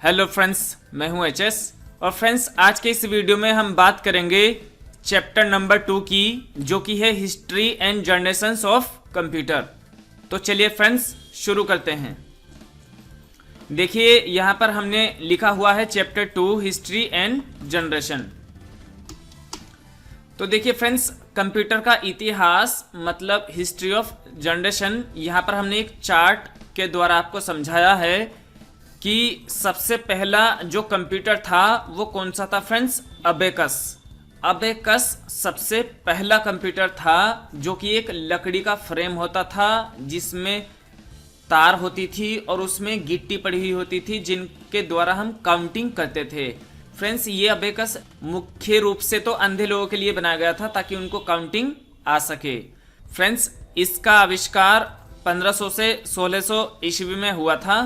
Hello friends, मैं हूं HS. और फ्रेंड्स, आज के इस वीडियो में हम बात करेंगे चैप्टर नंबर 2 की, जो कि है history and generations of computer. तो चलिए फ्रेंड्स, शुरू करते हैं। देखिए यहां पर हमने लिखा हुआ है चैप्टर 2 हिस्ट्री एंड जनरेशन। तो देखिए फ्रेंड्स, कंप्यूटर का इतिहास मतलब हिस्ट्री ऑफ जनरेशन, यहां पर हमने एक चार्ट के द्वारा आपको समझाया है कि सबसे पहला जो कंप्यूटर था वो कौन सा था फ्रेंड्स? अबेकस। अबेकस सबसे पहला कंप्यूटर था जो कि एक लकड़ी का फ्रेम होता था जिसमें तार होती थी और उसमें गिट्टी पड़ी हुई होती थी जिनके द्वारा हम काउंटिंग करते थे। फ्रेंड्स, ये अबेकस मुख्य रूप से तो अंधे लोगों के लिए बनाया गया था ताकि उनको काउंटिंग आ सके। फ्रेंड्स, इसका आविष्कार 1500 से 1600 ईस्वी में हुआ था।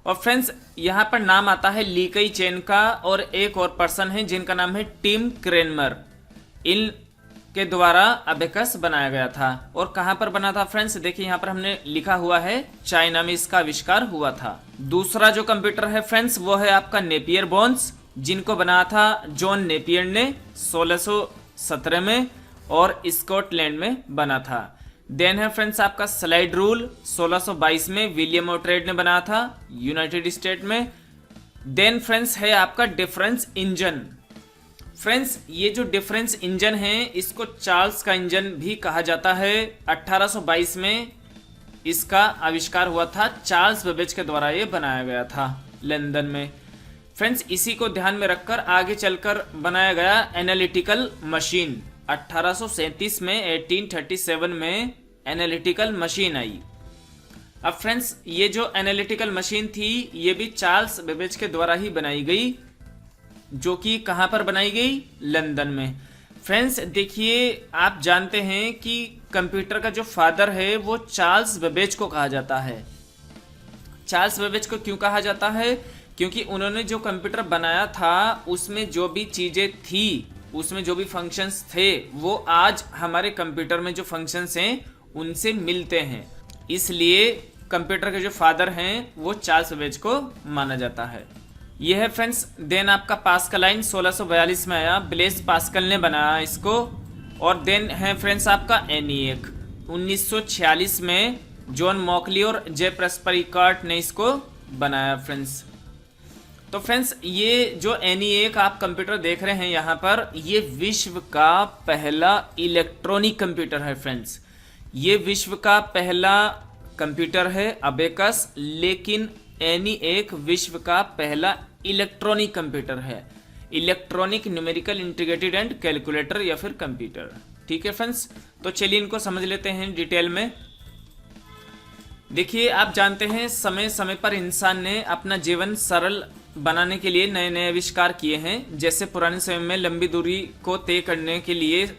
और फ्रेंड्स, यहाँ पर नाम आता है ली कई चेन का, और एक और पर्सन है जिनका नाम है टिम क्रेनमर। इन के द्वारा अबेकस बनाया गया था। और कहां पर बना था फ्रेंड्स? देखिए यहाँ पर हमने लिखा हुआ है चाइना में इसका आविष्कार हुआ था। दूसरा जो कंप्यूटर है फ्रेंड्स वो है आपका नेपियर बोन्स, जिनको बनाया था जॉन नेपियर ने 1617 में और स्कॉटलैंड में बना था। देन है फ्रेंड्स आपका स्लाइड रूल, 1622 में विलियम ऑट्रेड ने बनाया था यूनाइटेड स्टेट में। देन फ्रेंड्स है आपका डिफरेंस इंजन। फ्रेंड्स, ये जो डिफरेंस इंजन है इसको चार्ल्स का इंजन भी कहा जाता है। 1822 में इसका आविष्कार हुआ था, चार्ल्स बेबेज के द्वारा ये बनाया गया था लंदन में। फ्रेंड्स, इसी को ध्यान में रखकर आगे चलकर बनाया गया एनालिटिकल मशीन। 1837 में 1837 में एनालिटिकल मशीन आई। अब फ्रेंड्स, ये जो एनालिटिकल मशीन थी ये भी चार्ल्स बेबेज के द्वारा ही बनाई गई, जो कि कहां पर बनाई गई? लंदन में। फ्रेंड्स देखिए, आप जानते हैं कि कंप्यूटर का जो फादर है वो चार्ल्स बेबेज को कहा जाता है। चार्ल्स बेबेज को क्यों कहा जाता है? क्योंकि उन्होंने जो कंप्यूटर बनाया था उसमें जो भी चीजें थी, उसमें जो भी फंक्शंस थे वो आज हमारे कंप्यूटर में जो फंक्शंस हैं उनसे मिलते हैं। इसलिए कंप्यूटर के जो फादर हैं वो चार्ल्स बेबेज को माना जाता है। यह है फ्रेंड्स। देन आपका पास्कल आइन 1642 में आया, ब्लेस पास्कल ने बनाया इसको। और देन है फ्रेंड्स आपका एनिएक, 1946 में जॉन मॉकली और जे प्रेस्परिकार्ट ने इसको बनाया फ्रेंड्स। तो फ्रेंड्स, ये जो एनिएक आप कंप्यूटर देख रहे हैं यहाँ पर, ये विश्व का पहला इलेक्ट्रॉनिक कंप्यूटर है फ्रेंड्स। ये विश्व का पहला कंप्यूटर है अबेकस, लेकिन एनिएक विश्व का पहला इलेक्ट्रॉनिक कंप्यूटर है। Electronic numerical integrated and calculator या फिर कंप्यूटर। ठीक है फ्रेंड्स, तो चलिए इनको समझ लेते हैं डिटेल में। देखिए, आप जानते हैं समय समय पर इंसान ने अपना जीवन सरल बनाने के लिए नए नए आविष्कार किए हैं। जैसे पुराने समय में लंबी दूरी को तय करने के लिए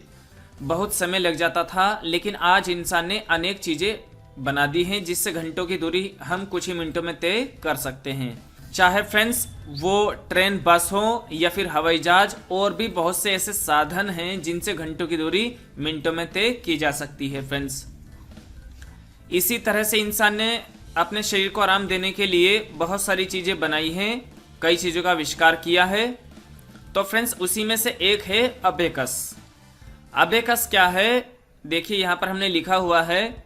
बहुत समय लग जाता था, लेकिन आज इंसान ने अनेक चीजें बना दी हैं जिससे घंटों की दूरी हम कुछ ही मिनटों में तय कर सकते हैं। चाहे फ्रेंड्स वो ट्रेन, बस हो या फिर हवाई जहाज, और भी बहुत से ऐसे साधन हैं जिनसे घंटों की दूरी मिनटों में तय की जा सकती है फ्रेंड्स। इसी तरह से इंसान ने अपने शरीर को आराम देने के लिए बहुत सारी चीजें बनाई हैं, कई चीजों का आविष्कार किया है। तो फ्रेंड्स, उसी में से एक है अबेकस। अबेकस क्या है? देखिए यहाँ पर हमने लिखा हुआ है,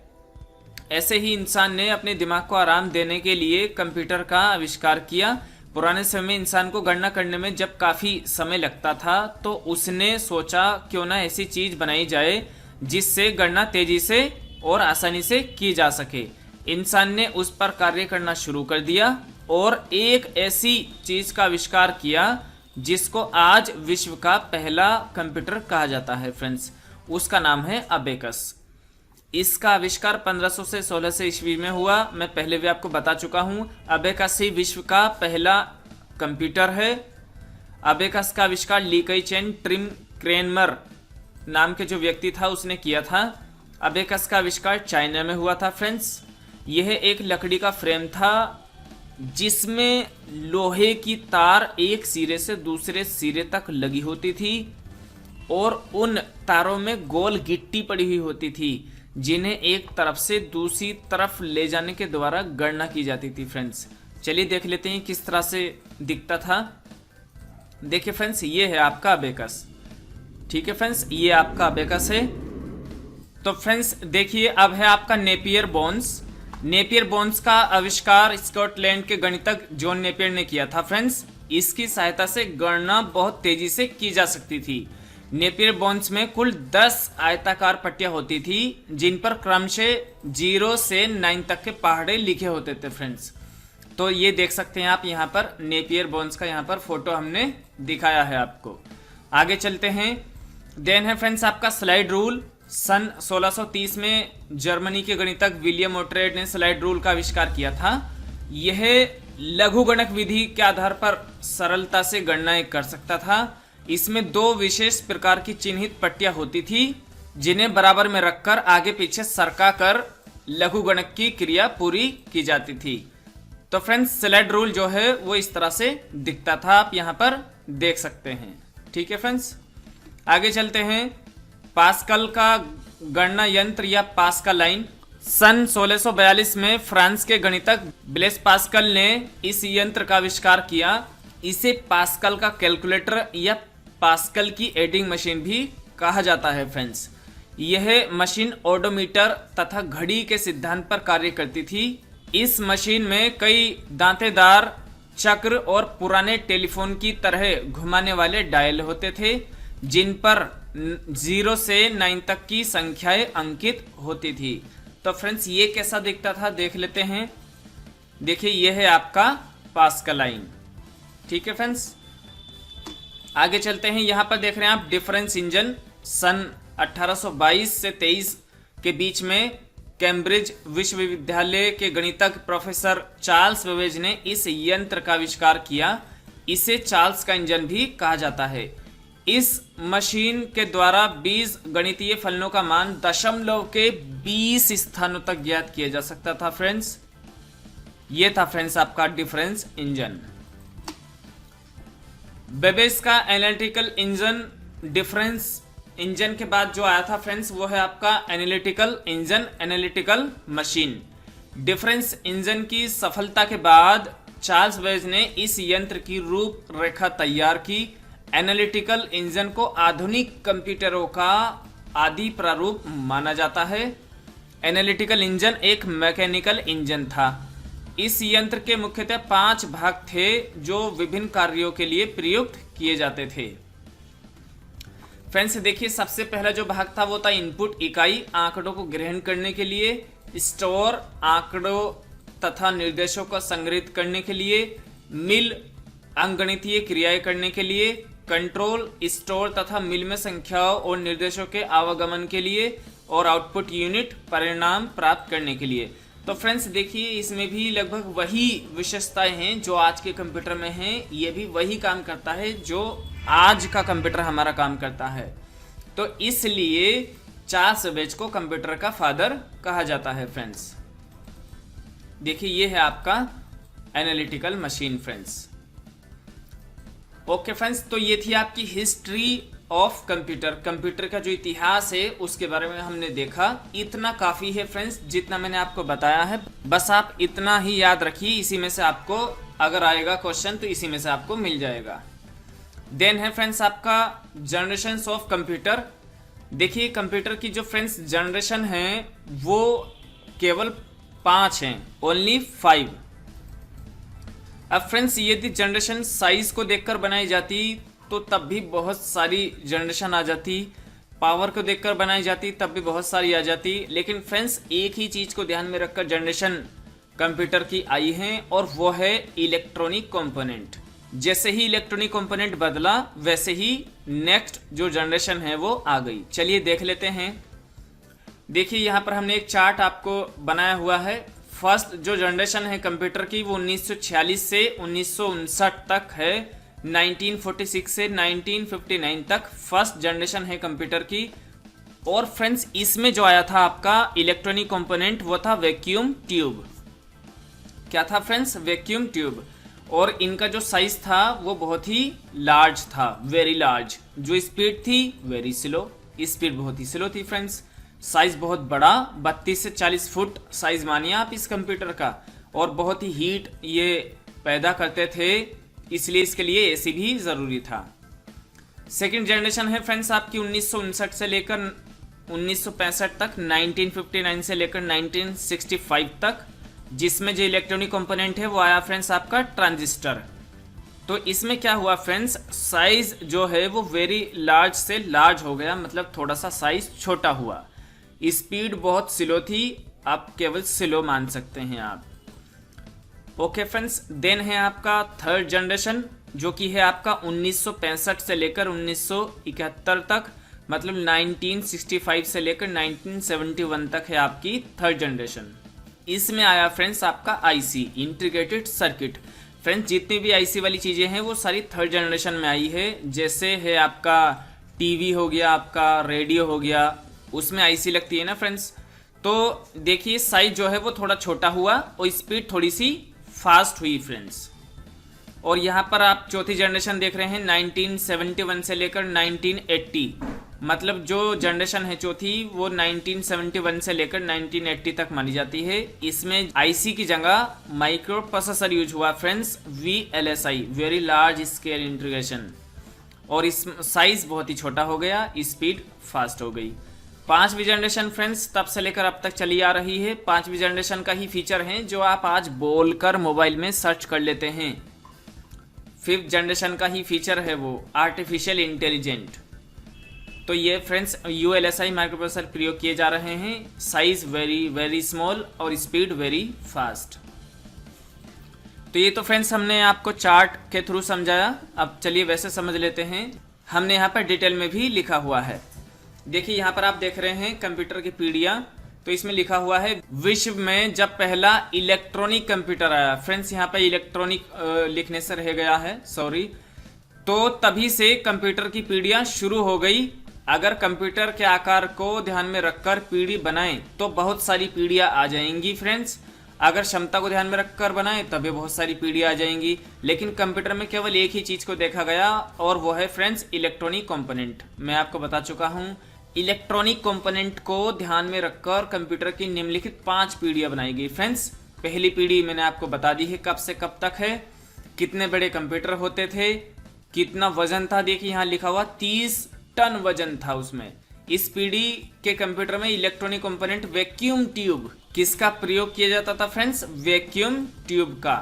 ऐसे ही इंसान ने अपने दिमाग को आराम देने के लिए कंप्यूटर का आविष्कार किया। पुराने समय में इंसान को गणना करने में जब काफी समय लगता था तो उसने सोचा क्यों ना ऐसी चीज बनाई जाए जिससे गणना तेजी से और आसानी से की जा सके। इंसान ने उस पर कार्य करना शुरू कर दिया और एक ऐसी चीज का आविष्कार किया जिसको आज विश्व का पहला कंप्यूटर कहा जाता है फ्रेंड्स। उसका नाम है अबेकस। इसका आविष्कार 1500 से 1600 ईस्वी में हुआ। मैं पहले भी आपको बता चुका हूं, अबेकस ही विश्व का पहला कंप्यूटर है। अबेकस का आविष्कार ली कई चेन टिम क्रेनमर नाम के जो व्यक्ति था उसने किया था। अबेकस का आविष्कार चाइना में हुआ था फ्रेंड्स। यह एक लकड़ी का फ्रेम था जिसमें लोहे की तार एक सिरे से दूसरे सिरे तक लगी होती थी और उन तारों में गोल गिट्टी पड़ी हुई होती थी जिन्हें एक तरफ से दूसरी तरफ ले जाने के द्वारा गणना की जाती थी फ्रेंड्स। चलिए देख लेते हैं किस तरह से दिखता था। देखिए फ्रेंड्स, ये है आपका अबेकस। ठीक है फ्रेंड्स, ये आपका अबेकस है। तो फ्रेंड्स देखिए, अब है आपका नेपियर बोन्स। नेपियर बोन्स का आविष्कार स्कॉटलैंड के गणितज्ञ जॉन नेपियर ने किया था फ्रेंड्स। इसकी सहायता से गणना बहुत तेजी से की जा सकती थी। नेपियर बोन्स में कुल 10 आयताकार पट्टियां होती थी, जिन पर क्रमशः 0 से 9 तक के पहाड़े लिखे होते थे फ्रेंड्स। तो ये देख सकते हैं आप, यहाँ पर नेपियर बोन्स का यहाँ पर फोटो हमने दिखाया है आपको। आगे चलते हैं। देन है फ्रेंड्स आपका स्लाइड रूल। सन 1630 में जर्मनी के गणितज्ञ विलियम ओट्रेड ने स्लाइड रूल का आविष्कार किया था। यह लघुगणक विधि के आधार पर सरलता से गणनाएं कर सकता था। इसमें 2 विशेष प्रकार की चिन्हित पट्टियां होती थी, जिन्हें बराबर में रखकर आगे पीछे सरका कर लघुगणक की क्रिया पूरी की जाती थी। तो फ्रेंड्स स्लाइड रूल जो है वो इस तरह से दिखता था, आप यहां पर देख सकते हैं। ठीक है फ्रेंड्स, आगे चलते हैं। पास्कल का गणना यंत्र या पास्कल लाइन। सन 1642 में फ्रांस के गणितज्ञ ब्लेस पास्कल ने इस यंत्र का आविष्कार किया। इसे पास्कल का कैलकुलेटर या पास्कल की एडिंग मशीन भी कहा जाता है फ्रेंड्स। यह मशीन ओडोमीटर तथा घड़ी के सिद्धांत पर कार्य करती थी। इस मशीन में कई दांतेदार चक्र और पुराने टेलीफोन की तरह घुमाने वाले डायल होते थे, जिन पर 0 से 9 तक की संख्याएं अंकित होती थी। तो फ्रेंड्स ये कैसा दिखता था देख लेते हैं। देखिए ये है आपका पास्कल लाइन। ठीक है फ्रेंड्स, आगे चलते हैं। यहां पर देख रहे हैं आप डिफरेंस इंजन। सन 1822 से 23 के बीच में कैम्ब्रिज विश्वविद्यालय के गणितज्ञ प्रोफेसर चार्ल्स बेबेज ने इस यंत्र का आविष्कार किया। इसे चार्ल्स का इंजन भी कहा जाता है। इस मशीन के द्वारा 20 गणितीय फलनों का मान दशमलव के 20 स्थानों तक ज्ञात किया जा सकता था फ्रेंड्स। ये था फ्रेंड्स आपका डिफरेंस इंजन। बेबेज का एनालिटिकल इंजन डिफरेंस इंजन के बाद जो आया था फ्रेंड्स वो है आपका analytical engine, analytical machine. Difference engine की सफलता के बाद चार्ल्स बेबेज ने इस यंत्र की रूपरेखा तैयार की। एनालिटिकल इंजन को आधुनिक कंप्यूटरों का आदि प्रारूप माना जाता है। एनालिटिकल इंजन एक मैकेनिकल इंजन था। इस यंत्र के मुख्यतः 5 भाग थे जो विभिन्न कार्यों के लिए प्रयुक्त किए जाते थे। फ्रेंड्स देखिए, सबसे पहला जो भाग था वो था इनपुट इकाई, आंकड़ों को ग्रहण करने के लिए। स्टोर, आंकड़ों तथा निर्देशों को संग्रहित करने के लिए। मिल, अंकगणितीय क्रियाएं करने के लिए। कंट्रोल, स्टोर तथा मिल में संख्याओं और निर्देशों के आवागमन के लिए। और आउटपुट यूनिट, परिणाम प्राप्त करने के लिए। तो फ्रेंड्स देखिए, इसमें भी लगभग वही विशेषताएं हैं जो आज के कंप्यूटर में हैं। ये भी वही काम करता है जो आज का कंप्यूटर हमारा काम करता है। तो इसलिए चार्ल्स बेबेज को कंप्यूटर का फादर कहा जाता है फ्रेंड्स। देखिए ये है आपका analytical machine friends. Okay friends, तो ये थी आपकी हिस्ट्री ऑफ कंप्यूटर। कंप्यूटर का जो इतिहास है उसके बारे में हमने देखा। इतना काफी है फ्रेंड्स जितना मैंने आपको बताया है। बस आप इतना ही याद रखिए, इसी में से आपको अगर आएगा क्वेश्चन तो इसी में से आपको मिल जाएगा। देन है फ्रेंड्स आपका जनरेशंस ऑफ कंप्यूटर। देखिए कंप्यूटर की जो फ्रेंड्स जनरेशन है वो केवल 5 हैं, ओनली 5। अब फ्रेंड्स यदि जनरेशन साइज को देखकर बनाई जाती तो तब भी बहुत सारी जनरेशन आ जाती। पावर को देखकर बनाई जाती तब भी बहुत सारी आ जाती। लेकिन फ्रेंड्स एक ही चीज को ध्यान में रखकर जनरेशन कंप्यूटर की आई है और वो है इलेक्ट्रॉनिक कंपोनेंट। जैसे ही इलेक्ट्रॉनिक कंपोनेंट बदला वैसे ही नेक्स्ट जो जनरेशन है वो आ गई। चलिए देख लेते हैं। देखिए यहाँ पर हमने एक चार्ट आपको बनाया हुआ है। फर्स्ट जो जनरेशन है कंप्यूटर की वो 1946 से 1959 तक है। 1946 से 1959 तक फर्स्ट जनरेशन है कंप्यूटर की। और फ्रेंड्स इसमें जो आया था आपका इलेक्ट्रॉनिक कंपोनेंट वो था वैक्यूम ट्यूब। क्या था फ्रेंड्स? Vacuum tube. और इनका जो साइज था वो बहुत ही लार्ज था, वेरी लार्ज। जो स्पीड थी वेरी स्लो, स्पीड बहुत ही स्लो थी फ्रेंड्स। साइज बहुत बड़ा, 32 से 40 फुट साइज मानिए आप इस कंप्यूटर का। और बहुत ही हीट ये पैदा करते थे, इसलिए इसके लिए एसी भी ज़रूरी था। सेकंड जनरेशन है फ्रेंड्स आपकी 1959 से लेकर 1965 तक, 1959 से लेकर 1965 तक, जिसमें जो इलेक्ट्रॉनिक कंपोनेंट है वो आया फ्रेंड्स आपका ट्रांजिस्टर। तो इसमें क्या हुआ फ्रेंड्स, साइज जो है वो वेरी लार्ज से लार्ज हो गया, मतलब थोड़ा सा साइज छोटा हुआ। स्पीड बहुत स्लो थी, आप केवल स्लो मान सकते हैं आप। ओके फ्रेंड्स, देन है आपका थर्ड जनरेशन जो कि है आपका 1965 से लेकर 1971 तक, मतलब 1965 से लेकर 1971 तक है आपकी थर्ड जनरेशन। इसमें आया फ्रेंड्स आपका आईसी, इंटीग्रेटेड सर्किट। फ्रेंड्स जितनी भी आईसी वाली चीज़ें हैं वो सारी थर्ड जनरेशन में आई है। जैसे है आपका टीवी हो गया, आपका रेडियो हो गया, उसमें आईसी लगती है ना फ्रेंड्स। तो देखिए साइज जो है वो थोड़ा छोटा हुआ और स्पीड थोड़ी सी फास्ट हुई फ्रेंड्स। और यहाँ पर आप चौथी जनरेशन देख रहे हैं 1971 से लेकर 1980, मतलब जो जनरेशन है चौथी वो 1971 से लेकर 1980 तक मानी जाती है। इसमें आईसी की जगह माइक्रो प्रोसेसर यूज हुआ friends, VLSI, very large scale integration, और इस साइज बहुत ही छोटा हो गया, स्पीड फास्ट हो गई। पांचवी जनरेशन फ्रेंड्स तब से लेकर अब तक चली आ रही है। पांचवी जनरेशन का ही फीचर है जो आप आज बोलकर मोबाइल में सर्च कर लेते हैं। फिफ्थ जनरेशन का ही फीचर है वो आर्टिफिशियल इंटेलिजेंट। तो ये फ्रेंड्स ULSI माइक्रोप्रोसेसर प्रयोग किए जा रहे हैं, साइज वेरी वेरी स्मॉल और स्पीड वेरी फास्ट। तो ये तो फ्रेंड्स हमने आपको चार्ट के थ्रू समझाया। अब चलिए वैसे समझ लेते हैं, हमने यहाँ पर डिटेल में भी लिखा हुआ है। देखिए यहाँ पर आप देख रहे हैं कंप्यूटर की पीढ़ियाँ, तो इसमें लिखा हुआ है विश्व में जब पहला इलेक्ट्रॉनिक कंप्यूटर आया। फ्रेंड्स यहाँ पर इलेक्ट्रॉनिक लिखने से रह गया है, सॉरी। तो तभी से कंप्यूटर की पीढ़ियाँ शुरू हो गई। अगर कंप्यूटर के आकार को ध्यान में रखकर पीढ़ी बनाएं तो बहुत सारी पीढ़ियाँ आ जाएंगी फ्रेंड्स। अगर क्षमता को ध्यान में रखकर बनाएं तभी बहुत सारी पीढ़ियाँ आ जाएंगी। लेकिन कंप्यूटर में केवल एक ही चीज़ को देखा गया और वो है फ्रेंड्स इलेक्ट्रॉनिक कंपोनेंट। मैं आपको बता चुका हूँ, इलेक्ट्रॉनिक कंपोनेंट को ध्यान में रखकर कंप्यूटर की निम्नलिखित 5 पीढ़ियाँ बनाई गई फ्रेंड्स। पहली पीढ़ी मैंने आपको बता दी है कब से कब तक है, कितने बड़े कंप्यूटर होते थे, कितना वजन था। देखिए यहाँ लिखा हुआ 30 टन वजन था उसमें। इस पीढ़ी के कंप्यूटर में इलेक्ट्रॉनिक कंपोनेंट वैक्यूम ट्यूब, किसका प्रयोग किया जाता था फ्रेंड्स, वैक्यूम ट्यूब का।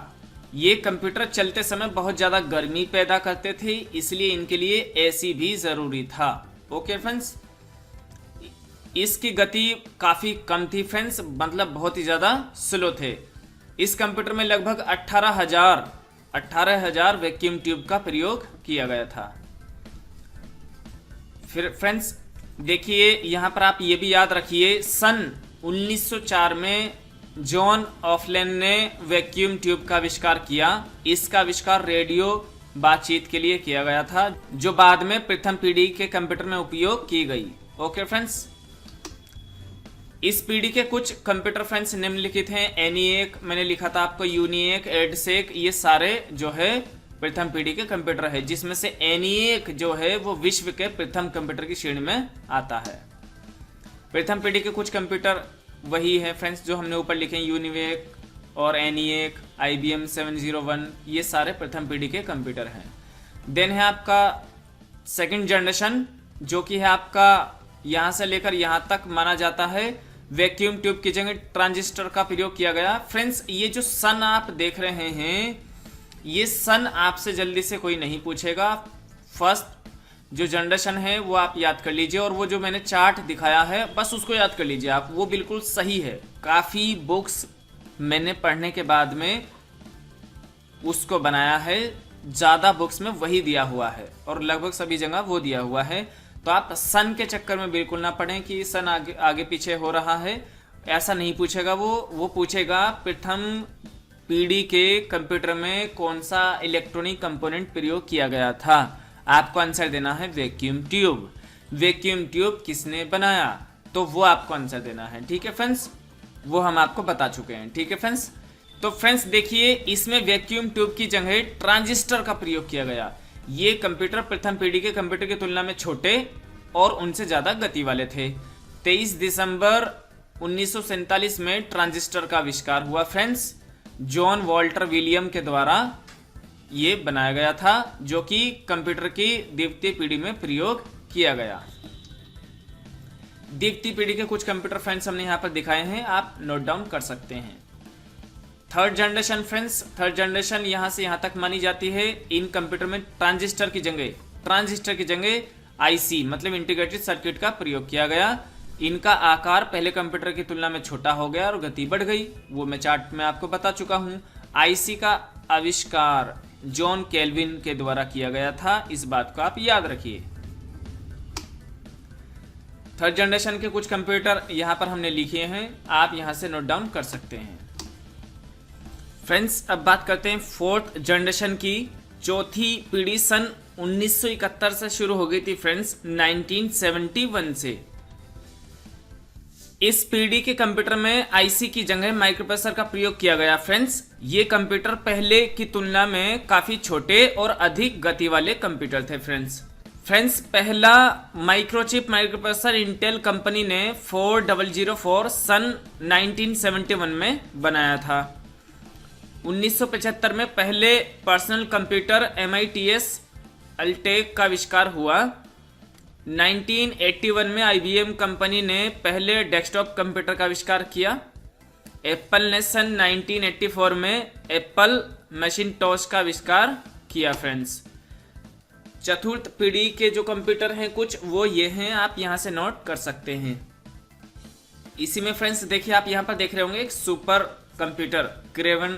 ये कंप्यूटर चलते समय बहुत ज्यादा गर्मी पैदा करते थे, इसलिए इनके लिए एसी भी जरूरी था। ओके फ्रेंड्स, इसकी गति काफी कम थी फ्रेंड्स, मतलब बहुत ही ज्यादा स्लो थे। इस कंप्यूटर में लगभग 18,000 वैक्यूम ट्यूब का प्रयोग किया गया था। फिर फ्रेंड्स देखिए यहाँ पर आप ये भी याद रखिए, सन 1904 में जॉन ऑफलेन ने वैक्यूम ट्यूब का आविष्कार किया। इसका आविष्कार रेडियो बातचीत के लिए किया गया था, जो बाद में प्रथम पीढ़ी के कंप्यूटर में उपयोग की गई। ओके फ्रेंड्स, इस पीढ़ी के कुछ कंप्यूटर फ्रेंड्स निम्नलिखित हैं। ENIAC मैंने लिखा था आपको, UNIAC, EDSEC, ये सारे जो है प्रथम पीढ़ी के कंप्यूटर है, जिसमें से ENIAC जो है वो विश्व के प्रथम कंप्यूटर की श्रेणी में आता है। प्रथम पीढ़ी के कुछ कंप्यूटर वही है फ्रेंड्स जो हमने ऊपर लिखे, UNIAC और ENIAC, IBM 701, ये सारे प्रथम पीढ़ी के कंप्यूटर हैं। देन है आपका सेकंड जनरेशन, जो कि है आपका यहाँ से लेकर यहाँ तक माना जाता है वैक्यूम ट्यूब की जगह ट्रांजिस्टर का प्रयोग किया गया। फ्रेंड्स ये जो सन आप देख रहे हैं, ये सन आपसे जल्दी से कोई नहीं पूछेगा। फर्स्ट जो जनरेशन है वो आप याद कर लीजिए, और वो जो मैंने चार्ट दिखाया है बस उसको याद कर लीजिए आप, वो बिल्कुल सही है। काफ़ी बुक्स मैंने पढ़ने के बाद में उसको बनाया है, ज़्यादा बुक्स में वही दिया हुआ है और लगभग सभी जगह वो दिया हुआ है। तो आप सन के चक्कर में बिल्कुल ना पढ़ें कि सन आगे पीछे हो रहा है, ऐसा नहीं पूछेगा वो पूछेगा प्रथम पीढ़ी के कंप्यूटर में कौन सा इलेक्ट्रॉनिक कंपोनेंट प्रयोग किया गया था। आपको आंसर देना है वैक्यूम ट्यूब। वैक्यूम ट्यूब किसने बनाया, तो वो आपको आंसर देना है। ठीक है फ्रेंड्स, वो हम आपको बता चुके हैं। ठीक है फ्रेंड्स, तो फ्रेंड्स देखिए इसमें वैक्यूम ट्यूब की जगह ट्रांजिस्टर का प्रयोग किया गया। ये कंप्यूटर प्रथम पीढ़ी के कंप्यूटर की तुलना में छोटे और उनसे ज़्यादा गति वाले थे। 23 दिसंबर 1947 में ट्रांजिस्टर का आविष्कार हुआ फ्रेंड्स। जॉन वॉल्टर विलियम के द्वारा ये बनाया गया था, जो कि कंप्यूटर की द्वितीय पीढ़ी में प्रयोग किया गया। द्वितीय पीढ़ी के कुछ कंप्यूटर फ्रेंड्स हमने यहाँ पर दिखाए हैं, आप नोट डाउन कर सकते हैं। Third generation friends, third generation यहाँ से यहाँ तक मानी जाती है। इन कंप्यूटर में ट्रांजिस्टर की जगह आईसी मतलब इंटीग्रेटेड सर्किट का प्रयोग किया गया। इनका आकार पहले कंप्यूटर की तुलना में छोटा हो गया और गति बढ़ गई, वो मैं चार्ट में आपको बता चुका हूँ। आईसी का आविष्कार जॉन केल्विन के द्वारा किया गया था, इस बात को आप याद रखिए। थर्ड जनरेशन के कुछ कंप्यूटर यहाँ पर हमने लिखे हैं, आप यहाँ से नोट डाउन कर सकते हैं। फ्रेंड्स अब बात करते हैं फोर्थ जनरेशन की। चौथी पीढ़ी सन 1971 से शुरू हो गई थी फ्रेंड्स, 1971 से। इस पीढ़ी के कंप्यूटर में आईसी की जगह माइक्रोप्रोसेसर का प्रयोग किया गया। फ्रेंड्स ये कंप्यूटर पहले की तुलना में काफी छोटे और अधिक गति वाले कंप्यूटर थे। फ्रेंड्स पहला माइक्रोचिप माइक्रोप्रोसेसर इंटेल कंपनी ने 4004 सन 1971 में बनाया था। 1975 में पहले पर्सनल कंप्यूटर MITS अल्टेक का आविष्कार हुआ। 1981 में IBM कंपनी ने पहले डेस्कटॉप कंप्यूटर का आविष्कार किया। एप्पल ने सन 1984 में एप्पल मैकिन्टॉश का आविष्कार किया। फ्रेंड्स चतुर्थ पीढ़ी के जो कंप्यूटर हैं कुछ वो ये हैं, आप यहाँ से नोट कर सकते हैं। इसी में फ्रेंड्स देखिए, आप यहाँ पर देख रहे होंगे एक सुपर कंप्यूटर क्रेवन,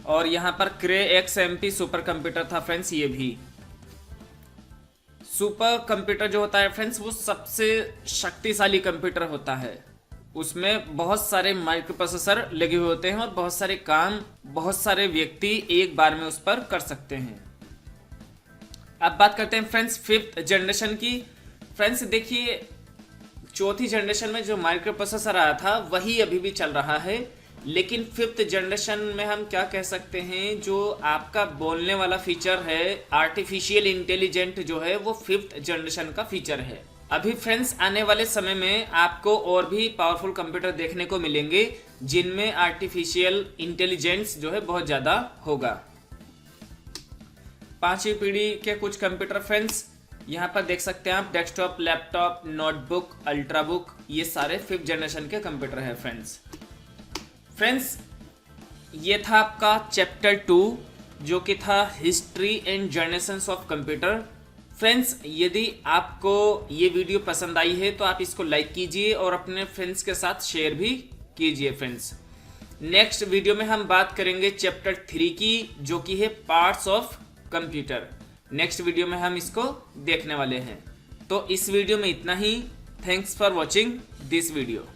और यहाँ पर क्रे XMP सुपर कंप्यूटर था। फ्रेंड्स ये भी सुपर कंप्यूटर जो होता है फ्रेंड्स वो सबसे शक्तिशाली कंप्यूटर होता है। उसमें बहुत सारे माइक्रोप्रोसेसर लगे हुए होते हैं और बहुत सारे काम बहुत सारे व्यक्ति एक बार में उस पर कर सकते हैं। अब बात करते हैं फ्रेंड्स फिफ्थ जनरेशन की। फ्रेंड्स देखिए, चौथी जनरेशन में जो माइक्रोप्रोसेसर आया था वही अभी भी चल रहा है, लेकिन फिफ्थ जनरेशन में हम क्या कह सकते हैं, जो आपका बोलने वाला फीचर है आर्टिफिशियल इंटेलिजेंट जो है वो फिफ्थ जनरेशन का फीचर है। अभी फ्रेंड्स आने वाले समय में आपको और भी पावरफुल कंप्यूटर देखने को मिलेंगे जिनमें आर्टिफिशियल इंटेलिजेंस जो है बहुत ज़्यादा होगा। पांचवी पीढ़ी के कुछ कंप्यूटर फ्रेंड्स यहाँ पर देख सकते हैं आप, डेस्कटॉप, लैपटॉप, नोटबुक, अल्ट्राबुक, ये सारे फिफ्थ जनरेशन के कंप्यूटर है। फ्रेंड्स ये था आपका चैप्टर 2 जो कि था history and generations of computer. Friends यदि आपको ये वीडियो पसंद आई है तो आप इसको लाइक कीजिए और अपने फ्रेंड्स के साथ शेयर भी कीजिए। फ्रेंड्स नेक्स्ट वीडियो में हम बात करेंगे चैप्टर 3 की, जो कि है parts of computer. Next video में हम इसको देखने वाले हैं। तो इस वीडियो में इतना ही। Thanks for watching this video.